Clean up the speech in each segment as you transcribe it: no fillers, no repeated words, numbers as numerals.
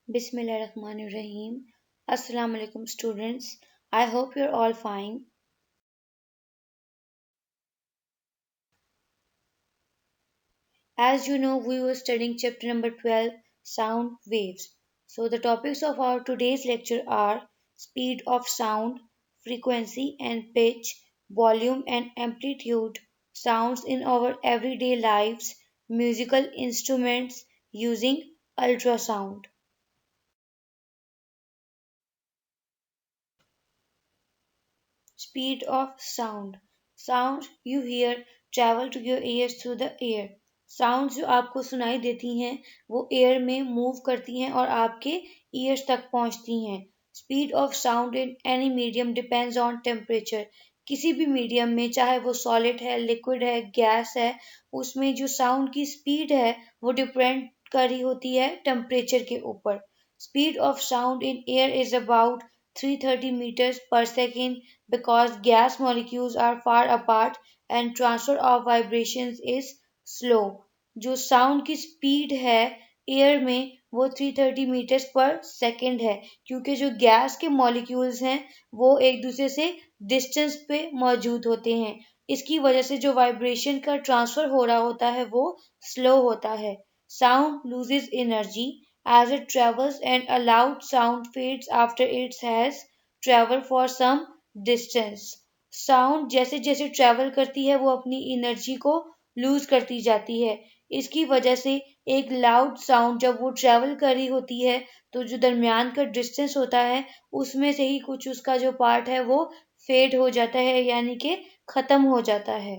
Bismillahirrahmanirrahim. Assalamu alaikum students. I hope you're all fine. As you know, we were studying chapter number 12, sound waves. So the topics of our today's lecture are speed of sound, frequency and pitch, volume and amplitude, sounds in our everyday lives, musical instruments using ultrasound. Speed of sound. Sounds you hear travel to your ears through the air. Sounds जो आपको सुनाई देती हैं वो air में move करती हैं और आपके ईयर्स तक पहुंचती हैं. Speed of sound in any medium depends on temperature. किसी भी मीडियम में चाहे वो सॉलिड है, लिक्विड है, गैस है, उसमें जो साउंड की स्पीड है वो डिपेंड कर रही होती है टेम्परेचर के ऊपर. Speed of sound in air is about 330 meters per second because gas molecules are far apart and transfer of vibrations is slow. जो साउंड की स्पीड है एयर में वो 330 मीटर्स पर सेकेंड है क्योंकि जो गैस के मॉलिक्यूल्स हैं वो एक दूसरे से डिस्टेंस पे मौजूद होते हैं. इसकी वजह से जो वाइब्रेशन का ट्रांसफर हो रहा होता है वो स्लो होता है. Sound loses energy as it travels and a loud sound fades after it has traveled for some distance. Sound जैसे जैसे ट्रैवल करती है वो अपनी एनर्जी को लूज करती जाती है. इसकी वजह से एक लाउड साउंड जब वो ट्रैवल कर रही होती है तो जो दरमियान का डिस्टेंस होता है उसमें से ही कुछ उसका जो पार्ट है वो फेड हो जाता है यानी कि खत्म हो जाता है.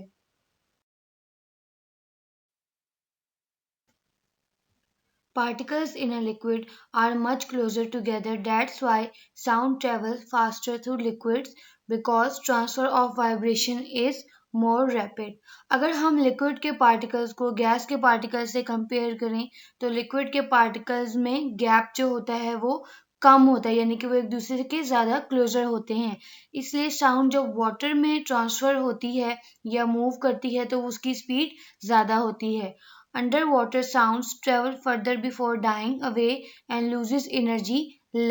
Particles in a liquid are much closer together. That's why sound travels faster through liquids because transfer of vibration is more rapid. अगर हम लिक्विड के पार्टिकल्स को गैस के पार्टिकल्स से कंपेयर करें तो लिक्विड के पार्टिकल्स में गैप जो होता है वो कम होता है यानी कि वो एक दूसरे के ज़्यादा क्लोजर होते हैं. इसलिए साउंड जब वाटर में ट्रांसफ़र होती है या मूव करती है तो उसकी स्पीड ज़्यादा होती है. Underwater sounds travel further before dying away and loses energy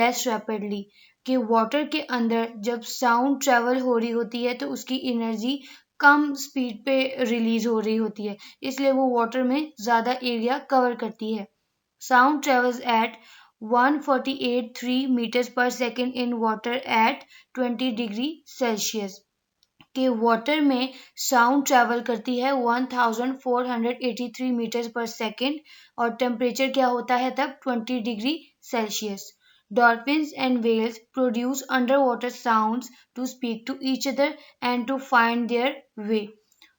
less rapidly. कि वाटर के अंदर जब साउंड ट्रेवल हो रही होती है तो उसकी एनर्जी कम स्पीड पे रिलीज हो रही होती है इसलिए वो वाटर में ज़्यादा एरिया कवर करती है. Sound travels at 148.3 meters per second in water at 20 degree Celsius. कि वाटर में साउंड ट्रैवल करती है 1483 मीटर्स पर सेकेंड और टेम्परेचर क्या होता है तब 20 degree Celsius. Dolphins and whales produce underwater sounds to speak to each other and to find their way.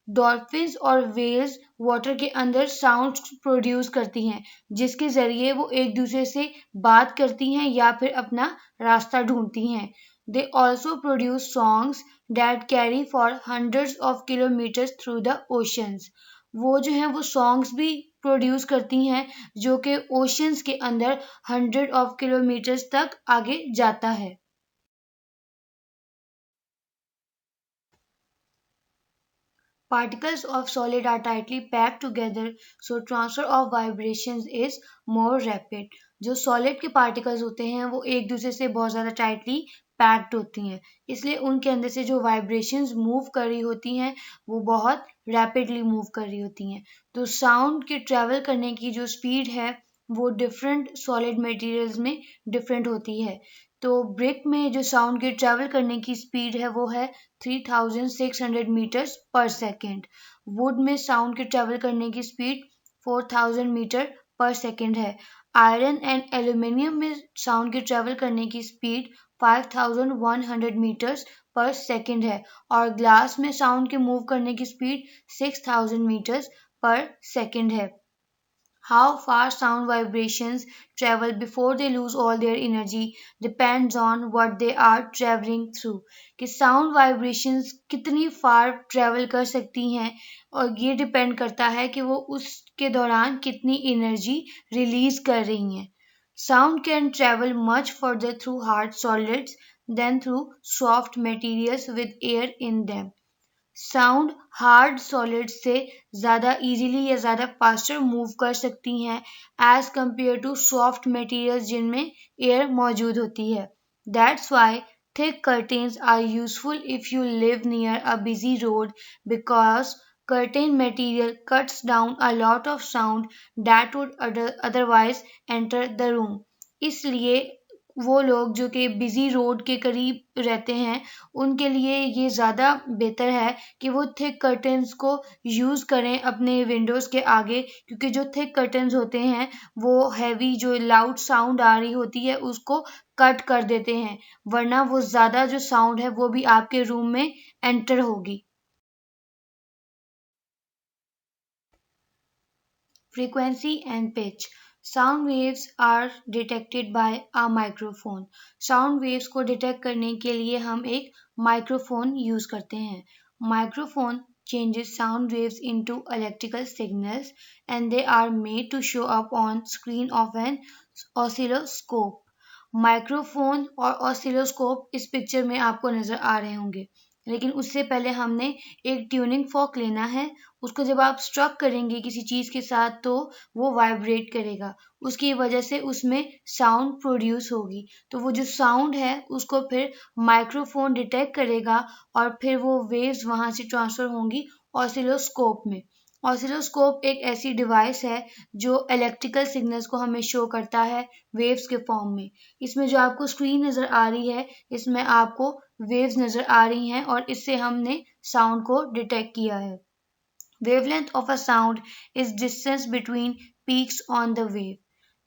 Dolphins और व्हेल्स वाटर के अंदर साउंड प्रोड्यूस करती हैं जिसके ज़रिए वो एक दूसरे से बात करती हैं या फिर अपना रास्ता ढूंढती हैं. They also produce songs that carry for hundreds of kilometres through the oceans. वो जो हैं वो सॉन्ग्स भी प्रोड्यूस करती हैं जो कि ओशंस के अंदर हंड्रेड ऑफ किलोमीटर्स तक आगे जाता है. Particles of solid are tightly packed together so transfer of vibrations is more rapid. जो solid के particles होते हैं वो एक दूसरे से बहुत ज़्यादा tightly packed होती हैं इसलिए उनके अंदर से जो vibrations move कर रही होती हैं वो बहुत rapidly move कर रही होती हैं. तो sound के travel करने की जो speed है वो different solid materials में different होती है. तो ब्रिक में जो साउंड के ट्रैवल करने की स्पीड है वो है 3600 मीटर्स पर सेकेंड. वुड में साउंड के ट्रैवल करने की स्पीड 4000 मीटर पर सेकेंड है. आयरन एंड एल्यूमिनियम में साउंड के ट्रैवल करने की स्पीड 5100 मीटर्स पर सेकेंड है और ग्लास में साउंड के मूव करने की स्पीड 6000 मीटर्स पर सेकेंड है. How far sound vibrations travel before they lose all their energy depends on what they are traveling through. कि sound vibrations कितनी far travel कर सकती हैं और ये depend करता है कि वो उसके दौरान कितनी energy release कर रही हैं. Sound can travel much further through hard solids than through soft materials with air in them. Sound hard solid से ज़्यादा इजीली या ज़्यादा फास्टर मूव कर सकती हैं as compare to soft materials जिनमें एयर मौजूद होती है. That's why thick curtains are useful if you live near a busy road because curtain material cuts down a lot of sound that would otherwise enter the room. इसलिए वो लोग जो कि busy road के करीब रहते हैं उनके लिए ये ज़्यादा बेहतर है कि वो थिक कर्टन्स को यूज़ करें अपने विंडोज़ के आगे, क्योंकि जो थिक कर्टन्स होते हैं वो हैवी जो लाउड साउंड आ रही होती है उसको कट कर देते हैं, वरना वो ज़्यादा जो साउंड है वो भी आपके रूम में एंटर होगी. Frequency and pitch. Sound waves are detected by a microphone. Sound waves को डिटेक्ट करने के लिए हम एक माइक्रोफोन यूज करते हैं. Microphone changes sound waves into electrical signals and they are made to show up on screen of an oscilloscope. Microphone और oscilloscope इस पिक्चर में आपको नजर आ रहे होंगे, लेकिन उससे पहले हमने एक ट्यूनिंग फॉर्क लेना है. उसको जब आप स्ट्रक करेंगे किसी चीज़ के साथ तो वो वाइब्रेट करेगा, उसकी वजह से उसमें साउंड प्रोड्यूस होगी. तो वो जो साउंड है उसको फिर माइक्रोफोन डिटेक्ट करेगा और फिर वो वेव्स वहाँ से ट्रांसफ़र होंगी ऑसिलोस्कोप में. ऑसिलोस्कोप एक ऐसी डिवाइस है जो इलेक्ट्रिकल सिग्नल्स को हमें शो करता है वेव्स के फॉर्म में. इसमें जो आपको स्क्रीन नज़र आ रही है इसमें आपको वेव्स नज़र आ रही हैं और इससे हमने साउंड को डिटेक्ट किया है. Wavelength of a sound is distance between peaks on the wave.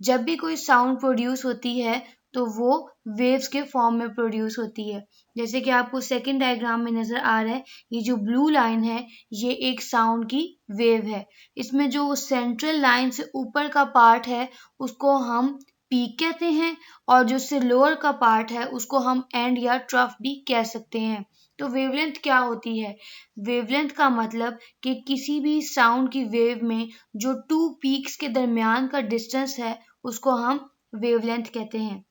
जब भी कोई साउंड प्रोड्यूस होती है तो वो वेव्स के फॉर्म में प्रोड्यूस होती है. जैसे कि आपको सेकंड डायग्राम में नजर आ रहा है, ये जो ब्लू लाइन है ये एक साउंड की वेव है. इसमें जो सेंट्रल लाइन से ऊपर का पार्ट है उसको हम पीक कहते हैं और जो उससे लोअर का पार्ट है उसको हम एंड या ट्रफ भी कह सकते हैं. तो वेवलेंथ क्या होती है? वेवलेंथ का मतलब कि किसी भी साउंड की वेव में जो टू पीक्स के दरमियान का डिस्टेंस है उसको हम वेवलेंथ कहते हैं.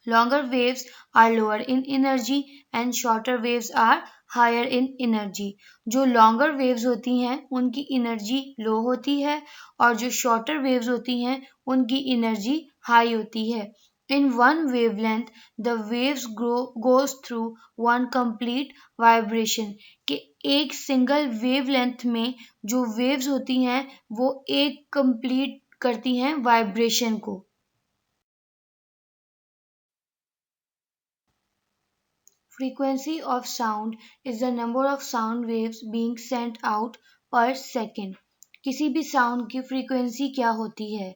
Longer waves are lower in energy and shorter waves are higher in energy. जो longer waves होती हैं उनकी energy low होती है और जो shorter waves होती हैं उनकी energy high होती है. In one wavelength, the waves goes through one complete vibration. कि एक single wavelength में जो waves होती हैं वो एक complete करती हैं vibration को. Frequency of sound is the number of sound waves being sent out per second. किसी भी साउंड की फ्रीक्वेंसी क्या होती है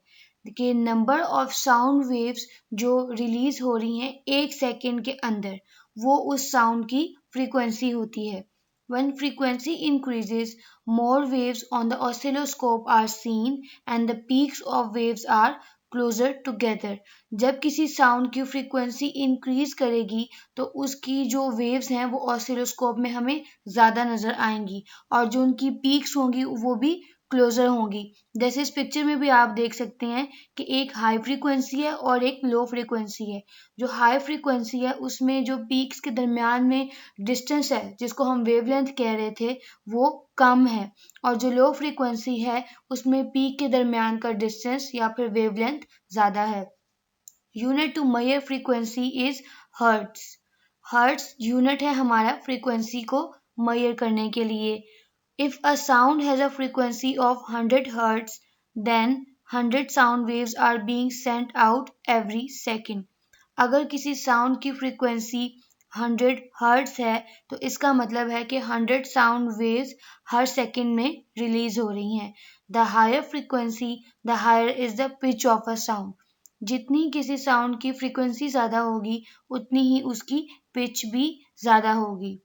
कि नंबर ऑफ साउंड वेव्स जो रिलीज हो रही हैं एक सेकेंड के अंदर, वो उस साउंड की फ्रीक्वेंसी होती है. When frequency increases, more waves on the oscilloscope are seen and the peaks of waves are closer together. जब किसी साउंड की फ्रीक्वेंसी इंक्रीज करेगी तो उसकी जो वेव्स हैं वो ऑसिलोस्कोप में हमें ज़्यादा नज़र आएंगी और जो उनकी पीक्स होंगी वो भी क्लोजर होंगी. जैसे इस पिक्चर में भी आप देख सकते हैं कि एक हाई फ्रीक्वेंसी है और एक लो फ्रीक्वेंसी है. जो हाई फ्रीक्वेंसी है उसमें जो पीक्स के दरमियान में डिस्टेंस है जिसको हम वेवलेंथ कह रहे थे वो कम है और जो लो फ्रीक्वेंसी है उसमें पीक के दरमियान का डिस्टेंस या फिर वेवलेंथ ज़्यादा है. Unit to measure frequency is hertz. Hertz unit है हमारा फ्रीक्वेंसी को मेजर करने के लिए. If a sound has a frequency of 100 Hz, then 100 sound waves are being sent out every second. अगर किसी साउंड की फ्रीक्वेंसी 100 हर्ट्ज है तो इसका मतलब है कि 100 साउंड वेव्स हर सेकंड में रिलीज हो रही हैं. The higher frequency the higher is the pitch of a sound. जितनी किसी साउंड की फ्रीक्वेंसी ज़्यादा होगी उतनी ही उसकी पिच भी ज़्यादा होगी.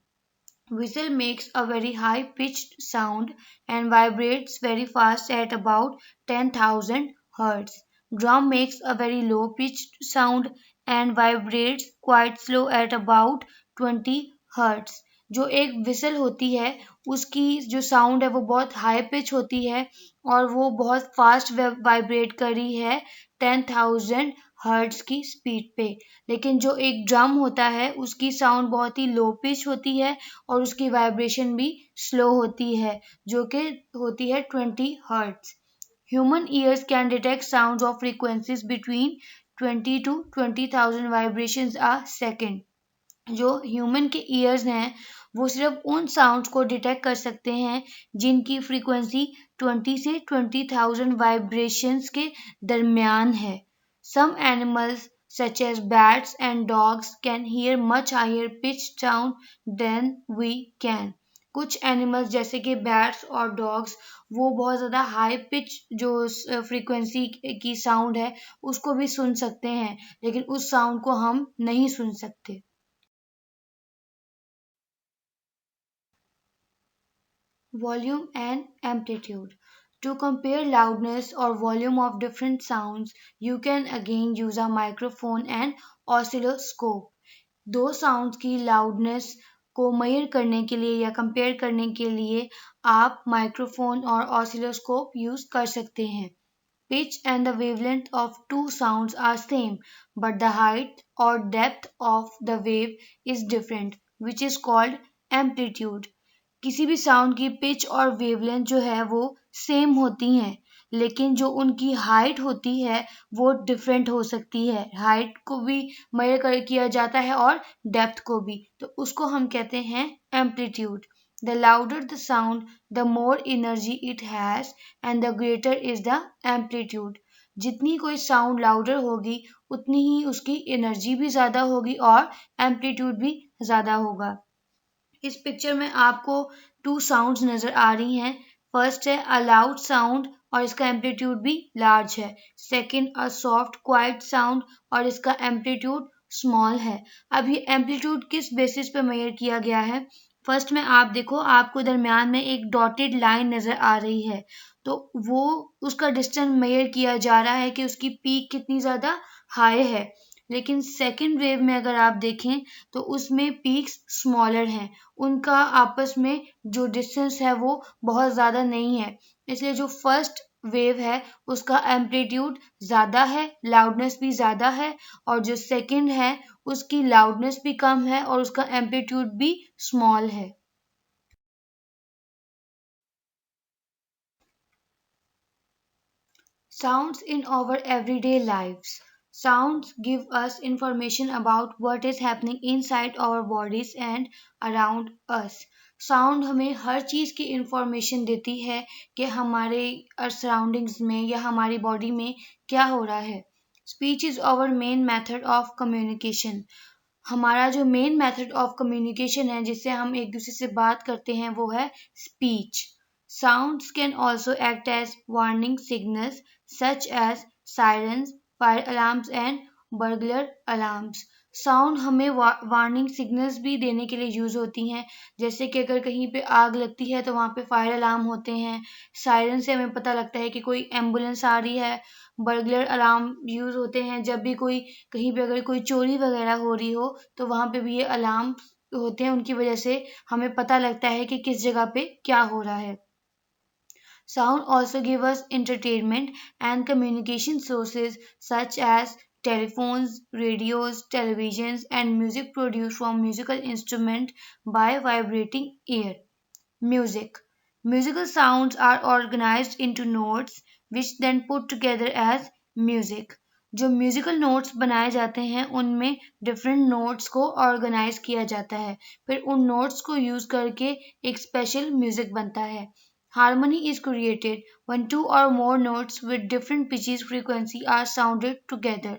Whistle makes a very high pitched sound and vibrates very fast at about 10,000 Hz. Drum makes a very low pitched sound and vibrates quite slow at about 20 Hz. जो एक विसल होती है उसकी जो साउंड है वो बहुत हाई पिच होती है और वो बहुत फास्ट वाइब्रेट कर रही है 10,000 हर्ट्ज की स्पीड पे। लेकिन जो एक ड्रम होता है उसकी साउंड बहुत ही लो पिच होती है और उसकी वाइब्रेशन भी स्लो होती है जो कि होती है 20 hertz. Human ears can detect sounds of frequencies between 20 to 20,000 vibrations a second. जो ह्यूमन के ईयर्स हैं वो सिर्फ उन साउंड्स को डिटेक्ट कर सकते हैं जिनकी फ्रीक्वेंसी 20 से 20,000 वाइब्रेशंस के दरमियान है। Some animals such as bats and dogs can hear much higher pitched sound than we can. कुछ एनिमल्स जैसे कि बैट्स और डॉग्स वो बहुत ज़्यादा हाई पिच जो फ्रीक्वेंसी की साउंड है उसको भी सुन सकते हैं लेकिन उस साउंड को हम नहीं सुन सकते। Volume and amplitude. To compare loudness or volume of different sounds, you can again use a microphone and oscilloscope. दो साउंड्स की लाउडनेस को मेजर करने के लिए या कंपेयर करने के लिए आप माइक्रोफोन और ऑसिलोस्कोप यूज कर सकते हैं। Pitch and the wavelength of two sounds are same, but the height or depth of the wave is different, which is called amplitude. किसी भी साउंड की पिच और वेवलेंथ जो है वो सेम होती हैं लेकिन जो उनकी हाइट होती है वो डिफरेंट हो सकती है। हाइट को भी मेजर कर किया जाता है और डेप्थ को भी, तो उसको हम कहते हैं amplitude. The louder the sound the more energy it has and the greater is the amplitude. जितनी कोई साउंड लाउडर होगी उतनी ही उसकी एनर्जी भी ज़्यादा होगी और एम्पलीट्यूड भी ज़्यादा होगा। इस पिक्चर में आपको टू साउंड्स नजर आ रही हैं। फर्स्ट है अ लाउड साउंड और इसका एम्पलीट्यूड भी लार्ज है। Second a soft quite sound और इसका एम्पलीट्यूड स्मॉल है। अब ये एम्पलीट्यूड किस बेसिस पे मेजर किया गया है? फर्स्ट में आप देखो आपको दरमियान में एक डॉटेड लाइन नजर आ रही है तो वो उसका डिस्टेंस मेजर किया जा रहा है कि उसकी पीक कितनी ज़्यादा हाई है। लेकिन सेकंड वेव में अगर आप देखें तो उसमें पीक्स स्मॉलर हैं, उनका आपस में जो डिस्टेंस है वो बहुत ज़्यादा नहीं है। इसलिए जो फर्स्ट वेव है उसका एम्पलीट्यूड ज़्यादा है, लाउडनेस भी ज़्यादा है और जो सेकंड है उसकी लाउडनेस भी कम है और उसका एम्पलीट्यूड भी स्मॉल है। Sounds in our everyday lives. Sounds give us information about what is happening inside our bodies and around us. Sound हमें हर चीज़ की इंफॉर्मेशन देती है कि हमारे सराउंडिंग्स में या हमारी बॉडी में क्या हो रहा है। Speech is our main method of communication. हमारा जो मेन मेथड ऑफ कम्युनिकेशन है जिससे हम एक दूसरे से बात करते हैं वो है speech. Sounds can also act as warning signals such as sirens, fire alarms and burglar alarms. Sound हमें वार्निंग सिग्नल्स भी देने के लिए यूज़ होती हैं जैसे कि अगर कहीं पे आग लगती है तो वहाँ पे फायर अलार्म होते हैं। सायरन से हमें पता लगता है कि कोई एम्बुलेंस आ रही है। बर्गलर अलार्म यूज़ होते हैं जब भी कोई कहीं पे अगर कोई चोरी वगैरह हो रही हो तो वहाँ पे भी ये अलार्म होते हैं, उनकी वजह से हमें पता लगता है कि किस जगह पे क्या हो रहा है। Sound also give us entertainment and communication sources such as telephones, radios, televisions, and music produced from musical instrument by vibrating air. Music. Musical sounds are organized into notes which then put together as music. जो musical notes बनाए जाते हैं उनमें different notes को organise किया जाता है, फिर उन नोट्स को यूज करके एक स्पेशल म्यूजिक बनता है। Harmony is created when two or more notes with different pitches frequency are sounded together.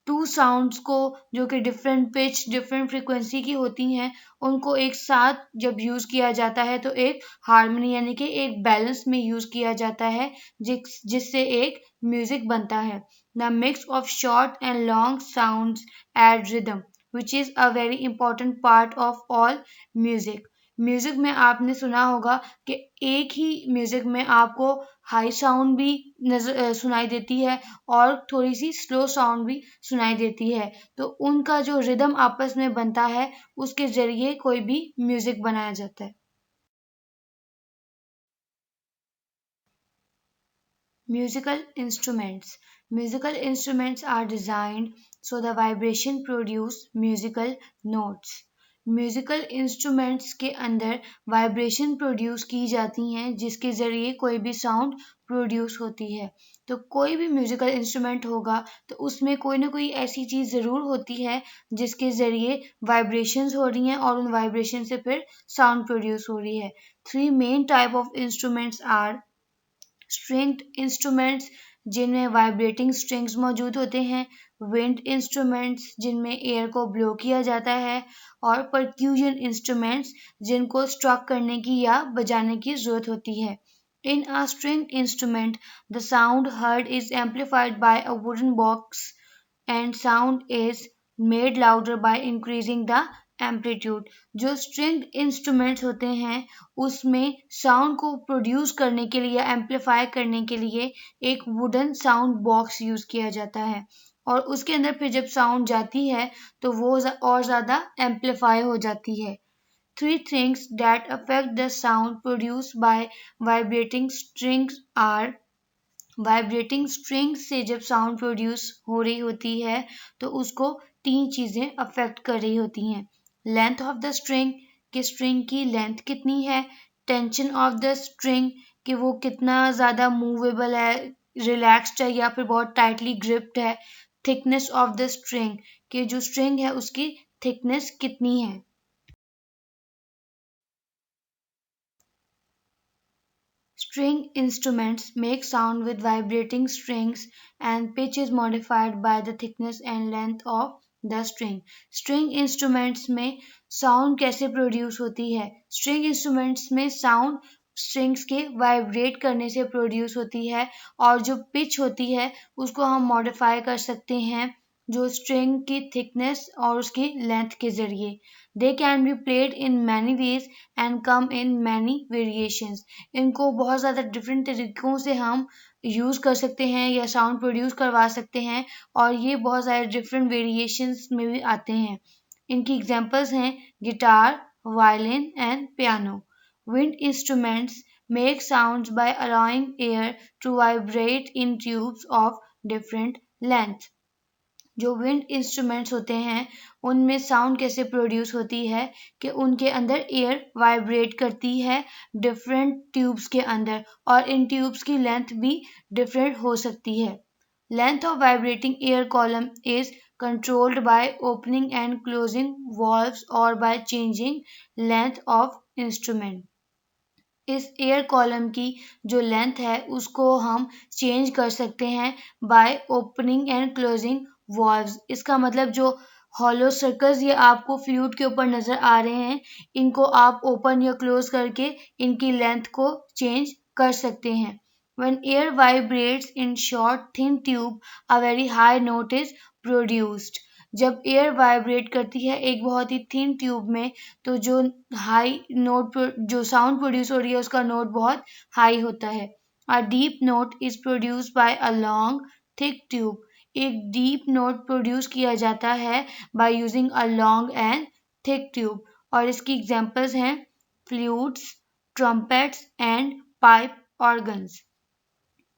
Two sounds को जो कि डिफरेंट पिच डिफरेंट फ्रीक्वेंसी की होती हैं उनको एक साथ जब यूज़ किया जाता है तो एक हार्मनी यानी कि एक बैलेंस में यूज़ किया जाता है जिससे एक म्यूजिक बनता है। The mix of short and long sounds and rhythm which is a very important part of all music. Music में आपने सुना होगा कि एक ही म्यूजिक में आपको हाई साउंड भी सुनाई देती है और थोड़ी सी स्लो साउंड भी सुनाई देती है। तो उनका जो रिदम आपस में बनता है उसके जरिए कोई भी म्यूजिक बनाया जाता है। Musical instruments. Musical instruments are designed so the vibration produce musical notes. Musical instruments के अंदर वाइब्रेशन प्रोड्यूस की जाती हैं जिसके ज़रिए कोई भी साउंड प्रोड्यूस होती है। तो कोई भी म्यूजिकल इंस्ट्रूमेंट होगा तो उसमें कोई ना कोई ऐसी चीज़ ज़रूर होती है जिसके ज़रिए वाइब्रेशंस हो रही हैं और उन वाइब्रेशन से फिर साउंड प्रोड्यूस हो रही है। Three main type of instruments are stringed instruments जिनमें वाइब्रेटिंग स्ट्रिंग्स मौजूद होते हैं, विंड इंस्ट्रूमेंट्स जिनमें एयर को ब्लो किया जाता है और परक्यूजन इंस्ट्रूमेंट्स जिनको स्ट्रक करने की या बजाने की ज़रूरत होती है। In a stringed instrument, the sound heard is amplified by a wooden box and sound is made louder by increasing the amplitude. जो stringed instruments होते हैं उसमें साउंड को प्रोड्यूस करने के लिए या एम्पलीफाई करने के लिए एक वुडन साउंड बॉक्स यूज किया जाता है और उसके अंदर फिर जब साउंड जाती है तो वो और ज़्यादा एम्पलीफाई हो जाती है। Three things that affect the sound produced by vibrating strings are vibrating string से जब साउंड प्रोड्यूस हो रही होती है तो उसको तीन चीज़ें अफेक्ट कर रही होती हैं। लेंथ ऑफ द स्ट्रिंग कि स्ट्रिंग की लेंथ कितनी है, टेंशन ऑफ द स्ट्रिंग कि वो कितना ज़्यादा मूवेबल है, रिलैक्स्ड है या फिर बहुत टाइटली ग्रिप्ड है, थिकनेस ऑफ द स्ट्रिंग कि जो स्ट्रिंग है उसकी थिकनेस कितनी है। String instruments make sound with vibrating strings and pitch is modified by the thickness and length of the string. String instruments में sound कैसे produce होती है? String instruments में sound strings के vibrate करने से produce होती है और जो pitch होती है उसको हम modify कर सकते हैं जो string की thickness और उसकी length के जरिए। They can be played in many ways and come in many variations. इनको बहुत ज़्यादा डिफरेंट तरीक़ों से हम यूज़ कर सकते हैं या साउंड प्रोड्यूस करवा सकते हैं और ये बहुत सारे डिफरेंट वेरिएशंस में भी आते हैं। इनकी एग्जांपल्स हैं guitar, violin and piano. Wind instruments make sounds by allowing air to vibrate in tubes of different length. जो विंड इंस्ट्रूमेंट्स होते हैं उनमें साउंड कैसे प्रोड्यूस होती है कि उनके अंदर एयर वाइब्रेट करती है डिफरेंट ट्यूब्स के अंदर और इन ट्यूब्स की लेंथ भी डिफरेंट हो सकती है। Length of vibrating air column is controlled by opening and closing valves or by changing length of instrument. इस एयर कॉलम की जो लेंथ है उसको हम चेंज कर सकते हैं by opening and closing valves. इसका मतलब जो हॉलो सर्कल्स ये आपको फ्लूइड के ऊपर नज़र आ रहे हैं इनको आप ओपन या क्लोज करके इनकी लेंथ को चेंज कर सकते हैं। When air vibrates in short thin tube, a very high note is produced. जब एयर वाइब्रेट करती है एक बहुत ही थिन ट्यूब में तो जो हाई नोट जो साउंड प्रोड्यूस हो रही है उसका नोट बहुत हाई होता है। A deep note is produced by a long thick tube. एक डीप नोट प्रोड्यूस किया जाता है by using a long and thick tube और इसकी एग्जांपल्स हैं flutes, trumpets and pipe organs.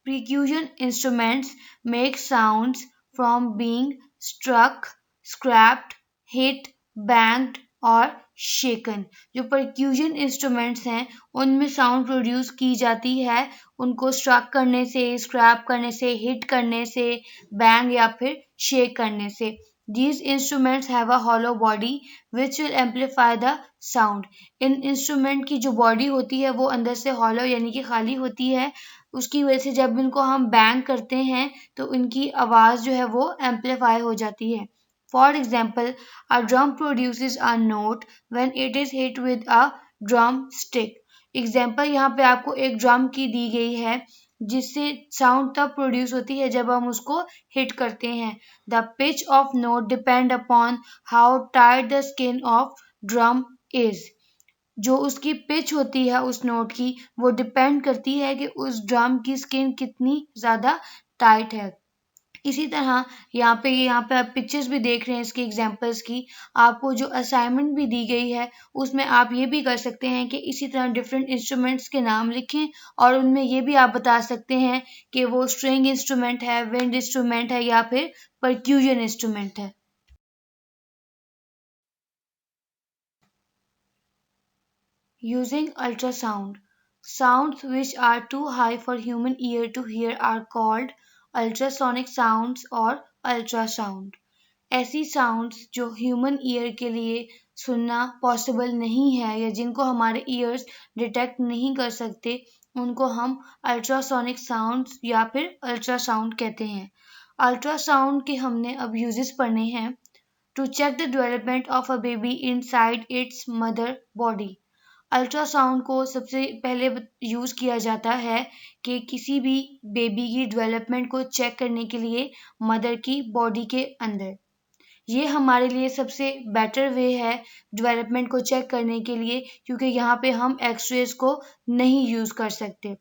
Percussion instruments make sounds from being struck, scrapped, hit, banged और shaken. जो percussion instruments हैं उनमें sound produce की जाती है उनको struck करने से, scrap करने से, hit करने से, bang या फिर shake करने से। These instruments have a hollow body which will amplify the sound. In instrument की जो बॉडी होती है वो अंदर से हॉलो यानी कि खाली होती है उसकी वजह से जब इनको हम बैंग करते हैं तो इनकी आवाज़ जो है वो एम्पलीफाई हो जाती है। For example a drum produces a note when it is hit with a drum stick. Example यहाँ पे आपको एक ड्रम की दी गई है जिससे साउंड तब प्रोड्यूस होती है जब हम उसको हिट करते हैं। The pitch of note depend upon how tight the skin of drum is. जो उसकी पिच होती है उस नोट की, वो डिपेंड करती है कि उस ड्रम की स्किन कितनी ज़्यादा टाइट है। इसी तरह यहाँ पे आप पिक्चर्स भी देख रहे हैं इसकी एग्जांपल्स की। आपको जो असाइनमेंट भी दी गई है उसमें आप ये भी कर सकते हैं कि इसी तरह डिफरेंट इंस्ट्रूमेंट्स के नाम लिखें और उनमें ये भी आप बता सकते हैं कि वो स्ट्रिंग इंस्ट्रूमेंट है, विंड इंस्ट्रूमेंट है या फिर परक्यूजन इंस्ट्रूमेंट है। Using ultrasound. Sounds which are too high for human ear to hear are called ultrasonic sounds or ultrasound. ऐसी साउंड्स जो ह्यूमन ईयर के लिए सुनना पॉसिबल नहीं है या जिनको हमारे ईयर्स डिटेक्ट नहीं कर सकते, उनको हम अल्ट्रासोनिक साउंड्स या फिर अल्ट्रासाउंड कहते हैं। अल्ट्रासाउंड के हमने अब यूजेस पढ़ने हैं। To check the development of a baby inside its mother body. Ultrasound को सबसे पहले यूज़ किया जाता है कि किसी भी बेबी की डेवलपमेंट को चेक करने के लिए मदर की बॉडी के अंदर। ये हमारे लिए सबसे बेटर वे है डेवलपमेंट को चेक करने के लिए, क्योंकि यहाँ पे हम एक्सरेज को नहीं यूज़ कर सकते।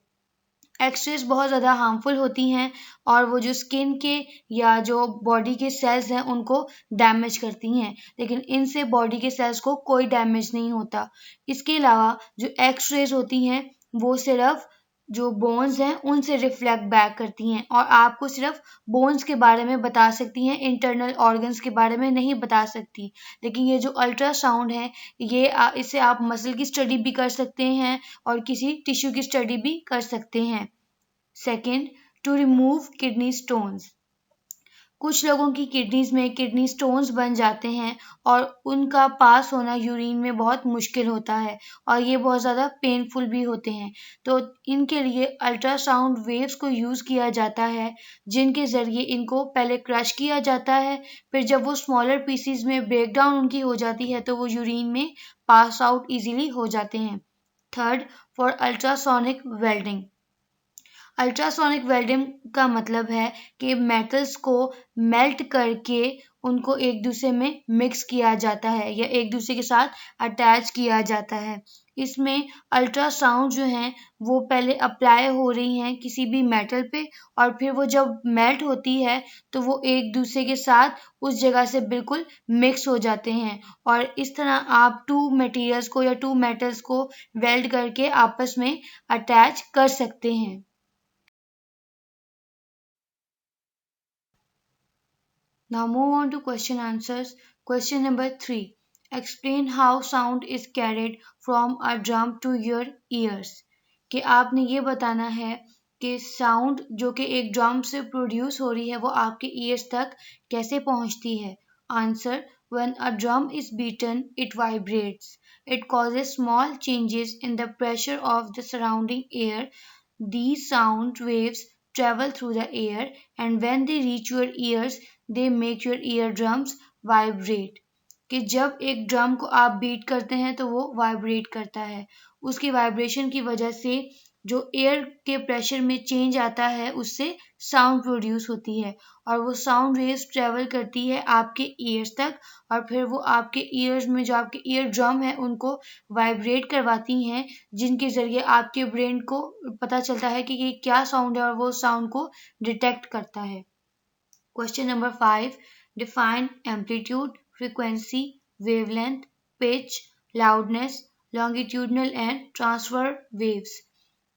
एक्सरेज बहुत ज़्यादा हार्मफुल होती हैं और वो जो स्किन के या जो बॉडी के सेल्स हैं उनको डैमेज करती हैं, लेकिन इनसे बॉडी के सेल्स को कोई डैमेज नहीं होता। इसके अलावा जो एक्सरेज होती हैं वो सिर्फ जो बोन्स हैं उनसे रिफ्लेक्ट बैक करती हैं और आपको सिर्फ बोन्स के बारे में बता सकती हैं, इंटरनल ऑर्गन्स के बारे में नहीं बता सकती। लेकिन ये जो अल्ट्रासाउंड है ये इससे आप मसल की स्टडी भी कर सकते हैं और किसी टिश्यू की स्टडी भी कर सकते हैं। Second, to remove kidney stones. कुछ लोगों की किडनीज में किडनी स्टोन्स बन जाते हैं और उनका पास होना यूरिन में बहुत मुश्किल होता है और ये बहुत ज़्यादा पेनफुल भी होते हैं। तो इनके लिए अल्ट्रासाउंड वेव्स को यूज़ किया जाता है, जिनके ज़रिए इनको पहले क्रश किया जाता है, फिर जब वो स्मॉलर पीसीज में ब्रेक डाउन उनकी हो जाती है तो वो यूरिन में पास आउट ईजिली हो जाते हैं। Third, for ultrasonic welding. Ultrasonic welding का मतलब है कि मेटल्स को मेल्ट करके उनको एक दूसरे में मिक्स किया जाता है या एक दूसरे के साथ अटैच किया जाता है। इसमें अल्ट्रासाउंड जो हैं वो पहले अप्लाई हो रही हैं किसी भी मेटल पे और फिर वो जब मेल्ट होती है तो वो एक दूसरे के साथ उस जगह से बिल्कुल मिक्स हो जाते हैं और इस तरह आप टू मटेरियल्स को या टू मेटल्स को वेल्ड करके आपस में अटैच कर सकते हैं। Now move on to question answers. Question number 3. Explain how sound is carried from a drum to your ears. कि आपने ये बताना है कि साउंड जो कि एक ड्रम से प्रोड्यूस हो रही है वो आपके ईयर्स तक कैसे पहुंचती है। Answer, when a drum is beaten it vibrates. It causes small changes in the pressure of the surrounding air. These sound waves travel through the air and when they reach your ears they make your eardrums vibrate. कि जब एक drum को आप beat करते हैं तो वो vibrate करता है। उसकी वाइब्रेशन की वजह से जो एयर के प्रेशर में चेंज आता है उससे साउंड प्रोड्यूस होती है और वो साउंड वेव्स ट्रेवल करती है आपके ईयर्स तक और फिर वो आपके ईयर्स में जो आपके ईयर ड्रम है उनको वाइब्रेट करवाती हैं, जिनके ज़रिए आपके ब्रेन को पता चलता है कि ये क्या साउंड है और वो साउंड को डिटेक्ट करता है। Question number 5. Define amplitude, frequency, wavelength, pitch, loudness, longitudinal and transfer waves.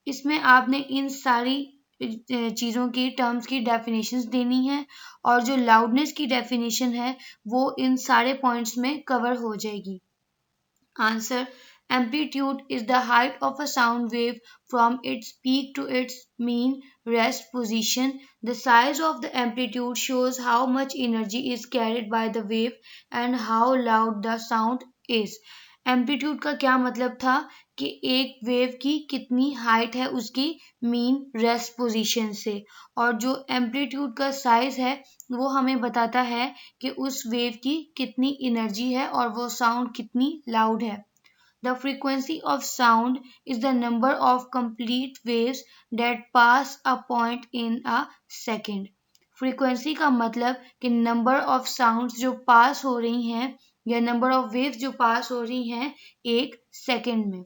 इसमें आपने इन सारी चीज़ों की टर्म्स की डेफिनेशंस देनी है और जो लाउडनेस की डेफिनेशन है वो इन सारे पॉइंट्स में कवर हो जाएगी। Answer, amplitude is the height of a sound wave from its peak to its mean rest position. The size of the amplitude shows how much energy is carried by the wave and how loud the sound is. Amplitude का क्या मतलब था कि एक wave की कितनी height है उसकी मीन रेस्ट पोजीशन से, और जो एम्पलीट्यूड का साइज है वो हमें बताता है कि उस वेव की कितनी एनर्जी है और वो साउंड कितनी लाउड है। The frequency of sound is the number of complete waves that pass a point in a second. Frequency का मतलब कि नंबर ऑफ साउंड्स जो पास हो रही हैं या नंबर ऑफ वेव्स जो पास हो रही हैं एक सेकेंड में।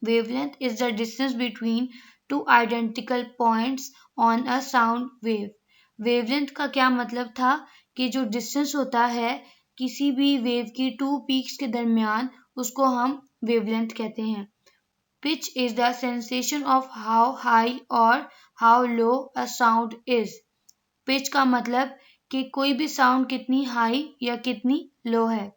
Wavelength is the distance between two identical points on a sound wave. Wavelength का क्या मतलब था कि जो डिस्टेंस होता है किसी भी वेव की टू पीक्स के दरमियान, उसको हम वेवलेंथ कहते हैं। Pitch is the sensation of how high और how low a sound is. Pitch का मतलब कि कोई भी साउंड कितनी हाई या कितनी लो है।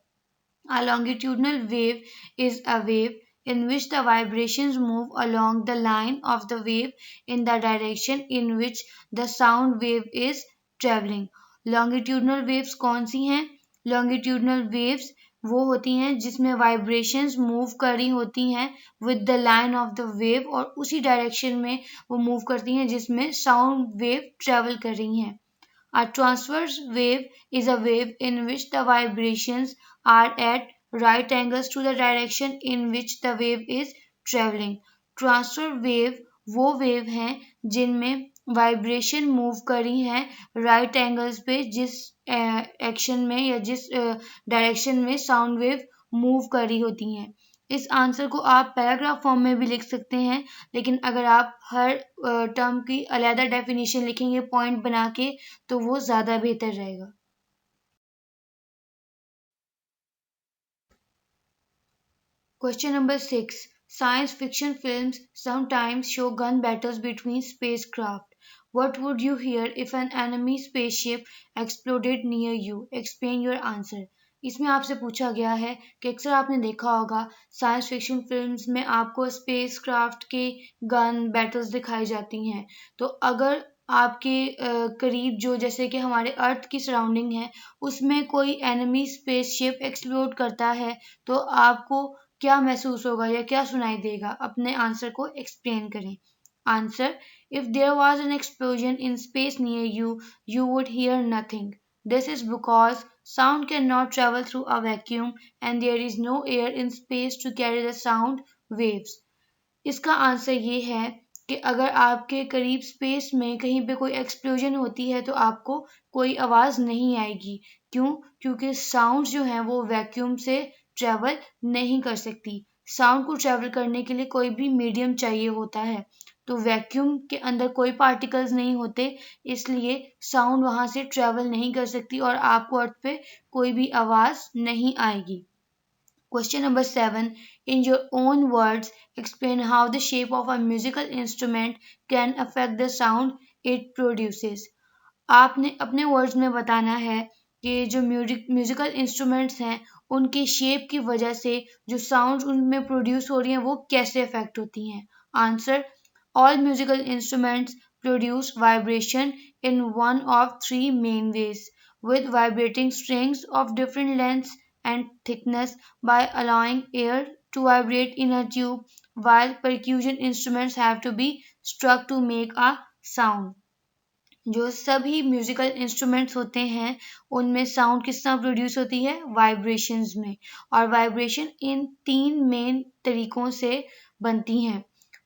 A longitudinal wave is a wave in which the vibrations move along the line of the wave in the direction in which the sound wave is traveling. Longitudinal waves कौन सी हैं? Longitudinal waves वो होती हैं जिसमें vibrations move कर रही होती हैं with the line of the wave और उसी direction में वो move करती हैं जिसमें sound wave travel कर रही हैं. A transverse wave is a wave in which the vibrations are at right angles to the direction in which the wave is traveling. Transverse wave वो वेव हैं जिनमें वाइब्रेशन मूव करी हैं right angles पे, जिस एक्शन में या जिस डायरेक्शन में साउंड वेव मूव कर रही होती हैं। इस आंसर को आप पैराग्राफ फॉर्म में भी लिख सकते हैं, लेकिन अगर आप हर टर्म की अलग डेफिनेशन लिखेंगे पॉइंट बना के तो वो ज़्यादा बेहतर रहेगा। Question number 6. Science fiction films sometimes show gun battles between spacecraft. What would you hear if an enemy spaceship exploded near you? Explain your answer. इसमें आपसे पूछा गया है कि अक्सर आपने देखा होगा साइंस फिक्शन फिल्म्स में आपको स्पेस क्राफ्ट के गन बैटल्स दिखाई जाती हैं। तो अगर आपके करीब जो जैसे कि हमारे अर्थ की सराउंडिंग है उसमें कोई एनिमी स्पेसशिप एक्सप्लोड करता है तो आपको क्या महसूस होगा या क्या सुनाई देगा? अपने आंसर को एक्सप्लेन करें। Answer: if there was an explosion in space near you, you would hear nothing. This is because sound cannot travel through a vacuum and there is no air in space to carry the sound waves. इसका answer ये है कि अगर आपके करीब space में कहीं पे कोई एक्सप्लोजन होती है तो आपको कोई आवाज़ नहीं आएगी। क्यों? क्योंकि साउंड जो है वो वैक्यूम से ट्रैवल नहीं कर सकती। साउंड को ट्रैवल करने के लिए कोई भी मीडियम चाहिए होता है, तो वैक्यूम के अंदर कोई पार्टिकल्स नहीं होते, इसलिए साउंड वहाँ से ट्रैवल नहीं कर सकती और आपको अर्थ पे कोई भी आवाज़ नहीं आएगी। Question number 7. In your own words, explain how the shape of a musical instrument can affect the sound it produces. आपने अपने वर्ड्स में बताना है कि जो म्यूजिकल इंस्ट्रूमेंट्स हैं उनकी शेप की वजह से जो साउंड्स उनमें प्रोड्यूस हो रही हैं वो कैसे अफेक्ट होती हैं। Answer: all musical instruments produce vibration in one of three main ways, with vibrating strings of different lengths and thickness by allowing air to vibrate in a tube, while percussion instruments have to be struck to make a sound. जो सभी musical instruments होते हैं उनमें sound किस तरह produce होती है? Vibrations में। और वाइब्रेशन इन तीन मेन तरीकों से बनती हैं।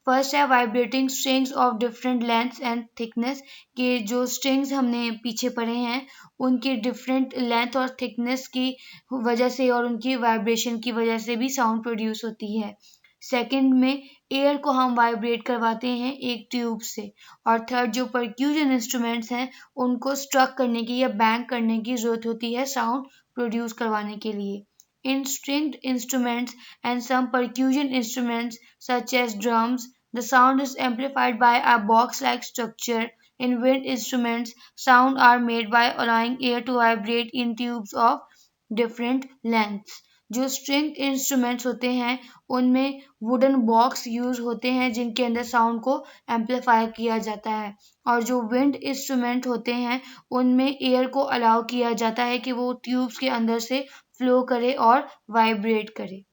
फर्स्ट है vibrating strings of different lengths and thickness, के जो स्ट्रिंग्स हमने पीछे पढ़े हैं उनकी डिफरेंट लेंथ और थिकनेस की वजह से और उनकी वाइब्रेशन की वजह से भी साउंड प्रोड्यूस होती है। सेकंड में एयर को हम वाइब्रेट करवाते हैं एक ट्यूब से। और थर्ड जो परक्यूजन इंस्ट्रूमेंट्स हैं उनको स्ट्रक करने की या बैंग करने की ज़रूरत होती है साउंड प्रोड्यूस करवाने के लिए। In stringed instruments and some percussion instruments such as drums, the sound is amplified by a box-like structure. In wind instruments, sound are made by allowing air to vibrate in tubes of different lengths. जो string instruments होते हैं उनमें wooden box use होते हैं जिनके अंदर sound को amplify किया जाता है, और जो विंड इंस्ट्रूमेंट होते हैं उनमें एयर को अलाउ किया जाता है कि वो ट्यूब्स के अंदर से फ्लो करे और वाइब्रेट करे।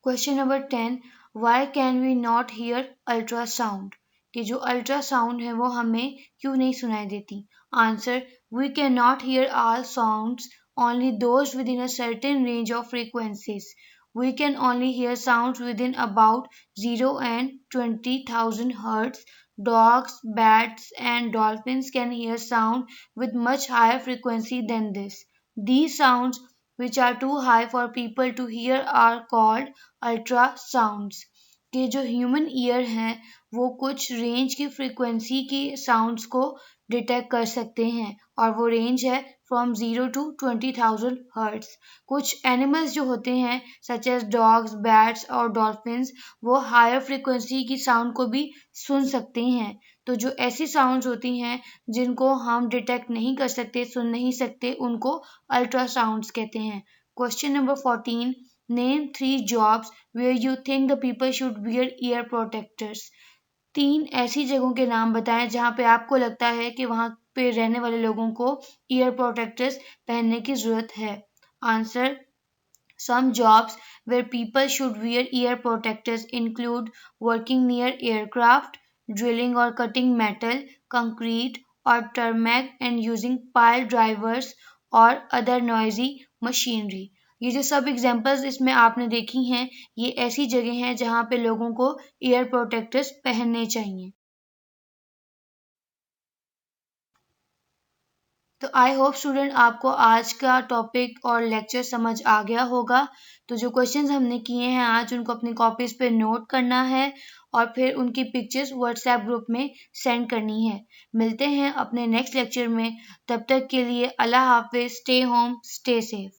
Question number 10. Why can we not hear ultrasound? कि जो अल्ट्रासाउंड है वो हमें क्यों नहीं सुनाई देती? Answer: we can not hear all sounds, only those within a certain range of frequencies. We can only hear sounds within about 0 and 20,000 hertz. Dogs, bats, and dolphins can hear sound with much higher frequency than this. These sounds, which are too high for people to hear, are called ultrasounds. कि जो human ear हैं वो कुछ range की frequency की sounds को detect कर सकते हैं और वो रेंज है फ्रॉम 0 to 20,000 हर्ट्स। कुछ एनिमल्स जो होते हैं सच एज डॉग्स, बैट्स और डॉल्फिन्स वो हायर फ्रीक्वेंसी की साउंड को भी सुन सकते हैं। तो जो ऐसी साउंड्स होती हैं जिनको हम डिटेक्ट नहीं कर सकते, सुन नहीं सकते, उनको अल्ट्रासाउंड्स कहते हैं। Question number 14, name 3 jobs where you think the people should wear ear protectors। 3 ऐसी जगहों के नाम बताएं जहां पे आपको लगता है कि वहां पे रहने वाले लोगों को ईयर प्रोटेक्टर्स पहनने की जरूरत है। Answer: Some jobs where people should wear ear protectors include working near aircraft, drilling or cutting metal, concrete or tarmac, and using pile drivers or other noisy machinery। ये जो सब एग्जांपल्स इसमें आपने देखी हैं ये ऐसी जगह हैं जहाँ पे लोगों को ईयर प्रोटेक्टर्स पहनने चाहिए। तो आई होप स्टूडेंट आपको आज का टॉपिक और लेक्चर समझ आ गया होगा। तो जो क्वेश्चंस हमने किए हैं आज उनको अपनी कॉपीज पे नोट करना है और फिर उनकी पिक्चर्स व्हाट्सएप ग्रुप में सेंड करनी है। मिलते हैं अपने नेक्स्ट लेक्चर में, तब तक के लिए अल्लाह हाफिज, स्टे होम, स्टे सेफ।